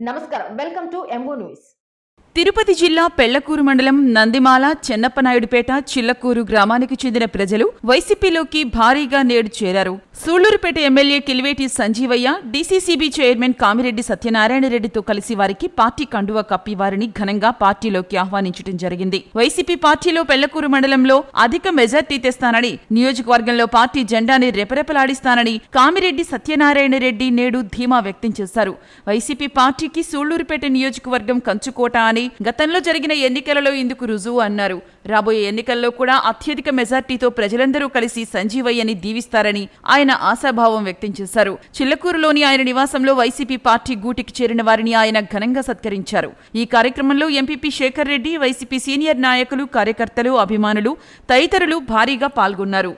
నమస్కారం, welcome to MO news. Tirupati జిల్లా పెళ్లకూరు మండలం నందిమాల, చెన్నప్పనాయుడుపేట, చిల్లకూరు గ్రామానికి చెందిన ప్రజలు వైసీపీలోకి భారీగా నేడు చేరారు. Sullurpeta MLA Kiliveti Sanjeevaiah, DCCB chairman Kamireddy సత్యనారాయణరెడ్డితో కలిసి వారికి పార్టీ కండువా కప్పి వారిని ఘనంగా పార్టీలోకి ఆహ్వానించడం జరిగింది. వైసీపీ పార్టీలో పెళ్లకూరు మండలంలో అధిక మెజార్టీ తెస్తానని, నియోజకవర్గంలో పార్టీ జెండాని రెపరెపలాడిస్తానని కామిరెడ్డి సత్యనారాయణరెడ్డి నేడు ధీమా వ్యక్తం చేశారు. వైసీపీ పార్టీకి సూళ్లూరుపేట నియోజకవర్గం కంచుకోట అని గతంలో జరిగిన ఎన్నికలలో ఇందుకు రుజువు అన్నారు. రాబోయే ఎన్నికల్లో కూడా అత్యధిక మెజార్టీతో ప్రజలందరూ కలిసి సంజీవయ్యని దీవిస్తారని ఆయన ఆశాభావం వ్యక్తం చేశారు. చిల్లకూరులోని ఆయన నివాసంలో వైసీపీ పార్టీ గూటికి చేరిన వారిని ఆయన ఘనంగా సత్కరించారు. ఈ కార్యక్రమంలో MPP Shekar Reddy, YCP senior నాయకులు, కార్యకర్తలు, అభిమానులు తదితరులు భారీగా పాల్గొన్నారు.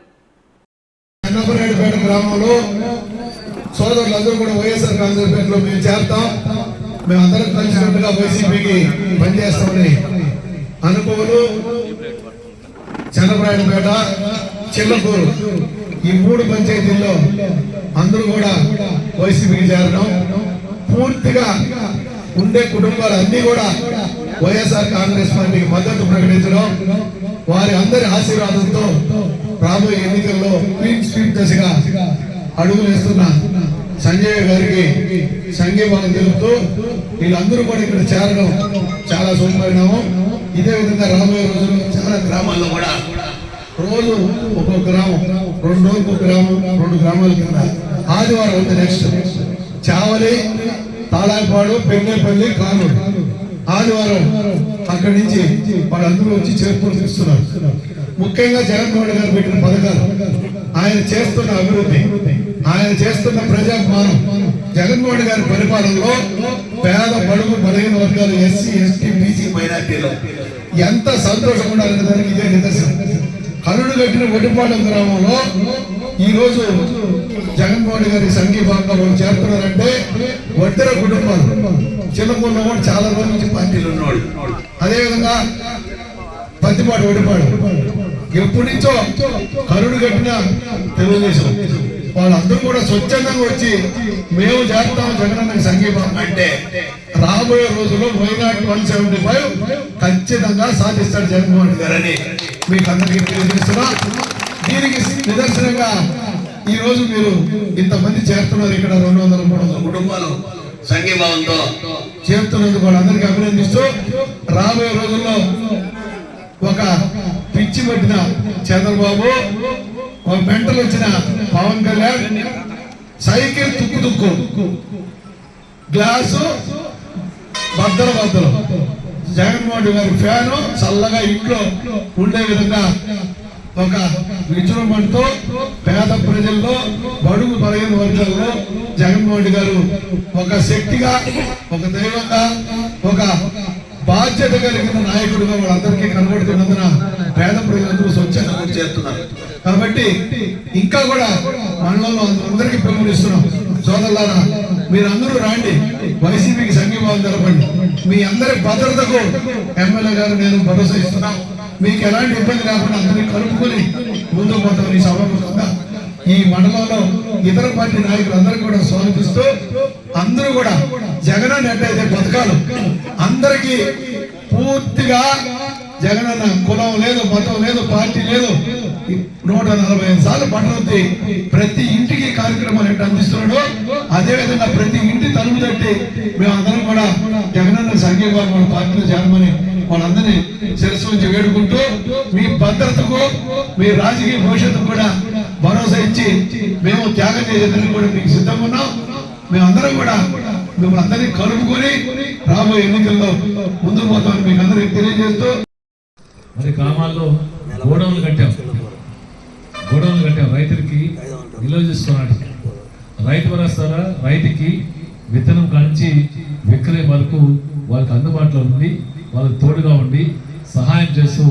మేమందరం కలిసినట్టుగా వైసీపీకి పనిచేస్తామని అనుకోలు, చంద్రబాబుపేట, చిల్లకూరు ఈ 3 పంచాయతీల్లో అందరూ కూడా వైసీపీకి చేరడం, పూర్తిగా ఉండే కుటుంబాలు అన్ని కూడా వైఎస్ఆర్ కాంగ్రెస్ పార్టీకి మద్దతు ప్రకటించడం, వారి అందరి ఆశీర్వాదంతో రాబోయే ఎన్నికల్లో క్లీన్ స్వీప్ దశగా అడుగులు వేస్తున్న సంజయ్ గారికి సంఘీభావం తెలుపుతూ వీళ్ళందరూ కూడా ఇక్కడ చేరడం చాలా శుభపరిణామం. ఇదే విధంగా రాబోయే రోజుల్లో చాలా గ్రామాల్లో కూడా రోజు ఒక్కొక్క గ్రామం, 2 రోజులకు ఒక గ్రామం, 2 గ్రామాల కింద ఆదివారం ఉంది. నెక్స్ట్ చావలి, తాళాపాడు, పెన్నేపల్లి, కానూరు ఆదివారం అక్కడి నుంచి వాళ్ళందరూ వచ్చి చేరుకొని తీస్తున్నారు. ముఖ్యంగా జగన్మోహన్ గారు పెట్టిన పథకాలు, ఆయన చేస్తున్న అభివృద్ధి, ఆయన చేస్తున్న ప్రజాపాలన, జగన్మోహన్ గారి పరిపాలనలో పేద, బడుగు, బలహీన వర్గాలు, ఎస్సీ, ఎస్టీ, బీసీ, మైనార్టీలు ఎంత సంతోషంగా ఉండాలనే దానికి ఇదే నిదర్శనం. కరుడు కట్టిన ఒడిపాలెం గ్రామంలో ఈ రోజు జగన్మోహన్ గారి సంఘీభావంగా వాళ్ళు చేరుతున్నారంటే వడ్డెర కుటుంబాలు, చిన్నపూర్లో కూడా చాలా రోజుల నుంచి పార్టీలు ఉన్నవాళ్ళు, అదేవిధంగా పత్తిపాటు, ఒడిపాడు ఎప్పటి నుంచో కరుడు కట్టిన తెలుగుదేశం వాళ్ళందరూ కూడా స్వచ్ఛందంగా వచ్చి మేము చేస్తాం జగనన్నకి సంఘీభావం అంటే రాబోయే రోజుల్లో వైనాట్ 175 ఖచ్చితంగా సాధిస్తాడు జగన్మోహన్ గారని మీకు అందరికీ తెలియజేస్తున్నా. దీనికి నిదర్శనంగా ఈ రోజు మీరు ఇంతమంది చేరుతున్నారు. ఇక్కడ 200-300 కుటుంబాలు సంఘీభావంతో చేరుతున్నందుకు వాళ్ళందరికీ అభినందిస్తూ రాబోయే రోజుల్లో ఒక పిచ్చి పట్టిన చంద్రబాబు, ఒక మెంటలు వచ్చిన పవన్ కళ్యాణ్, సైకిల్ తుక్కు గ్లాసు బద్దలు జగన్మోహన్ గారి ఫ్యాను చల్లగా ఇంట్లో ఉండే విధంగా ఒక విజృంభణతో పేద ప్రజల్లో, బడుగు బలహీన వర్గాల్లో జగన్మోహన్ గారు ఒక శక్తిగా, ఒక దైవంగా, ఒక బాధ్యత కలిగిన నాయకుడుగా వాళ్ళందరికీ కనబడుతున్నందున పేద ప్రజలందరూ స్వచ్ఛంగా చేస్తున్నారు. కాబట్టి ఇంకా కూడా మండలంలో అందరికీ పిలుపునిస్తున్నాం. సోదరులారా, మీరందరూ రాండి, వైసీపీకి సంఘీభావం తెలపండి. మీ అందరి భద్రతకు ఎమ్మెల్యే గారు నేను భరోసా ఇస్తున్నాం. మీకు ఎలాంటి ఇబ్బంది లేకుండా అందరినీ కలుపుకొని ముందుకు పోతాం. ఈ సభాముఖంగా ఈ మండలంలో ఇతర పార్టీ నాయకులందరికీ కూడా స్వాగతిస్తూ అందరూ కూడా జగనన్న ఎట్టయితే పథకాలు అందరికీ పూర్తిగా, జగనన్న కులం లేదు, మతం లేదు, పార్టీ లేదు, 145 సార్లు పట్టణి ప్రతి ఇంటికి కార్యక్రమాలు ఎట్లా అందిస్తున్నాడో అదేవిధంగా ప్రతి ఇంటి తలుపు తట్టి మేమందరం కూడా జగనన్న సంఘీభావం మన పార్టీలో చేరమని వాళ్ళందరినీ శిరస్సు నుంచి వేడుకుంటూ మీ భద్రతకు, మీ రాజకీయ భవిష్యత్తు కూడా భరోసా ఇచ్చి మేము త్యాగం చేసేందుకు కూడా మీకు సిద్ధంగా ఉన్నాం. మేమందరం కూడా మిమ్మల్ని అందరినీ కలుపుకొని రాబోయే ఎన్నికల్లో ముందుకు పోతామని మీకు అందరికీ తెలియజేస్తూ, మరి గ్రామాల్లో గోడౌన్లు కట్టాం, రైతులకి నిల్వ చేసుకోవడానికి. రైతు భరోసా రైతుకి విత్తనం కాంచి విక్రయం వరకు వాళ్ళకి అందుబాటులో ఉండి, వాళ్ళకి తోడుగా ఉండి సహాయం చేస్తూ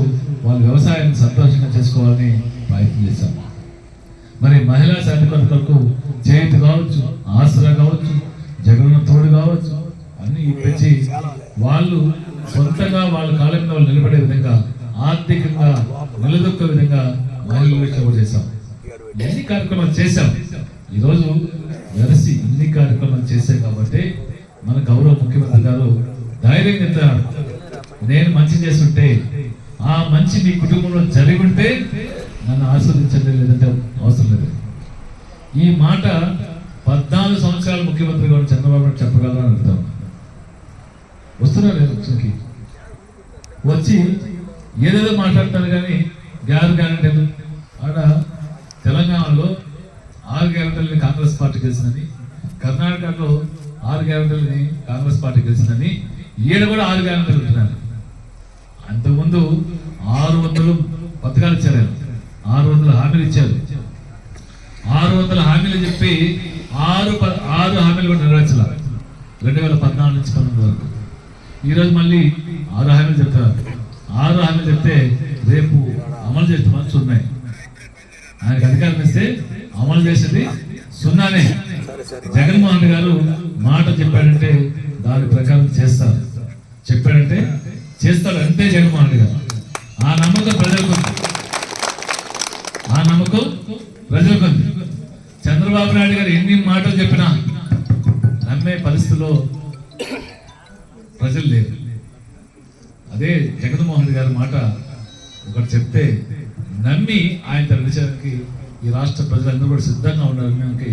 వాళ్ళ వ్యవసాయాన్ని సంతోషంగా చేసుకోవాలని ప్రయత్నం చేశాం. మరి మహిళా సాధికారులకు చేతి కావచ్చు, ఆసరా కావచ్చు, జగన్ తోడు కావచ్చు, అన్ని ఇప్పించి వాళ్ళు సొంతంగా వాళ్ళ కాళ్ళ మీద వాళ్ళు నిలబడే విధంగా, ఆర్థికంగా నిలదొక్కే విధంగా మహిళలు చేశాం. ఎన్ని కార్యక్రమాలు చేశాం. ఈరోజు వెరసి ఇన్ని కార్యక్రమాలు చేశాం కాబట్టి మన గౌరవ ముఖ్యమంత్రి గారు ధైర్యం చెప్తారు, నేను మంచి చేస్తుంటే ఆ మంచి మీ కుటుంబంలో జరిగి ఉంటే నన్ను ఆస్వాదించండి, లేదంటే అవసరం లేదు. ఈ మాట 14 సంవత్సరాలు ముఖ్యమంత్రిగా ఉన్న చంద్రబాబు నాయుడు చెప్పగలరని అడుగుతాం. వస్తున్నారు ఎలక్షన్కి వచ్చి ఏదేదో మాట్లాడతారు, కానీ గ్యారంటీలు ఆడ తెలంగాణలో 6 గ్యారంటీలని కాంగ్రెస్ పార్టీ గెలిచిందని, కర్ణాటకలో 6 గ్యారంటీలని కాంగ్రెస్ పార్టీ గెలిచిందని, ఈడ కూడా 6 గ్యారంటీలు ఉంటున్నారు. అంతకుముందు 600 పథకాలు ఇచ్చారు, 600 హామీలు ఇచ్చారు. 600 హామీలు చెప్పి 6 హామీలు కూడా నెరవేర్చాల 2014 నుంచి 19 వరకు. ఈరోజు మళ్ళీ 6 హామీలు చెప్తారు. 6 హామీలు చెప్తే రేపు అమలు చేసే మనసు ఉన్నాయి. ఆయనకు అధికారం ఇస్తే అమలు చేసేది సున్నానే. జగన్మోహన్ రెడ్డి గారు మాట చెప్పాడంటే దాని ప్రకారం చేస్తారు, చెప్పాడంటే చేస్తాడు, అంతే జగన్మోహన్ రెడ్డి గారు. ఆ నమ్మకం ప్రజలకు ఉంది, ఆ నమ్మకం ప్రజలకు ఉంది. చంద్రబాబు నాయుడు గారు ఎన్ని మాటలు చెప్పినా నమ్మే పరిస్థితిలో ప్రజలు లేరు. అదే జగన్మోహన్ రెడ్డి గారి మాట ఒకటి చెప్తే నమ్మి ఆయన నడిచడానికి ఈ రాష్ట్ర ప్రజలందరూ కూడా సిద్ధంగా ఉండాలని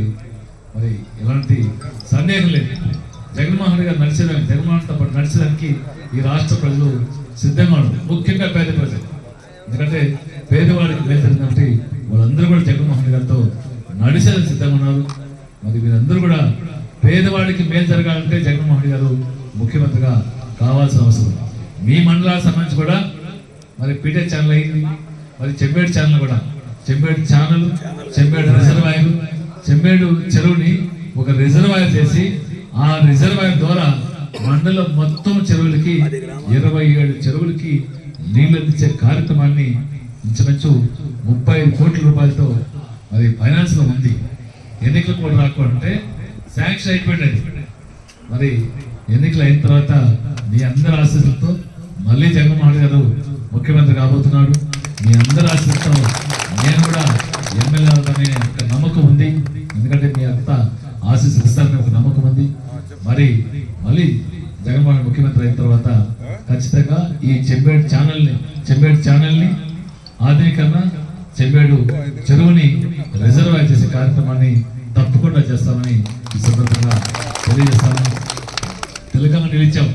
మరి ఎలాంటి సందేహం లేదు. జగన్మోహన్ రెడ్డి గారు నడిచేదానికి, జగన్మోహన్తో పాటు నడిచేదానికి ఈ రాష్ట్ర ప్రజలు సిద్ధంగా ఉన్నారు, ముఖ్యంగా పేద ప్రజలు. ఎందుకంటే పేదవాడికి మేలు జరిగినట్టు వాళ్ళందరూ కూడా జగన్మోహన్ రెడ్డి గారితో నడిచేదానికి సిద్ధంగా ఉన్నారు. మరి వీరందరూ కూడా పేదవాడికి మేలు జరగాలంటే జగన్మోహన్ రెడ్డి గారు ముఖ్యమంత్రిగా కావాల్సిన అవసరం. మీ మండలాలకు సంబంధించి కూడా మరి పీటే ఛానల్ అయింది, మరి చెంబేడు ఛానల్ కూడా, చెంబేడు ఛానల్, చెంబేడు రిజర్వాయర్, చెంబేడు చెరువుని ఒక రిజర్వాయర్ చేసి ఆ రిజర్వాయర్ ద్వారా మండలం మొత్తం చెరువులకి 27 చెరువులకి నీళ్లు అందించే కార్యక్రమాన్ని ఇంచుమించు 35 కోట్ల రూపాయలతో మరి ఫైనాన్స్ లో ఉంది. ఎన్నికలు కూడా రాకుంటే శాంక్షన్ అయిపోయింది. మరి ఎన్నికలు అయిన తర్వాత మీ అందరి ఆశీస్సులతో మళ్ళీ జగన్మోహన్ గారు ముఖ్యమంత్రి కాబోతున్నాడు. మీ అందరి ఆశీస్సులతో నేను కూడా ఎమ్మెల్యే అవుతానే ఒక నమ్మకం ఉంది. ఎందుకంటే మీ అంత ఆశీస్సులు ఇస్తారని ఒక నమ్మకం ఉంది. మరి మళ్ళీ జగన్మోహన్ ముఖ్యమంత్రి అయిన తర్వాత ఖచ్చితంగా ఈ చెంబేడు ఛానల్ని ఆధునీకరణ, చెంబేడు చెరువుని రిజర్వాయర్ చేసే కార్యక్రమాన్ని తప్పకుండా చేస్తామని ఈ సందర్భంగా తెలియజేస్తాను. తెలంగాణ నిలిచాం.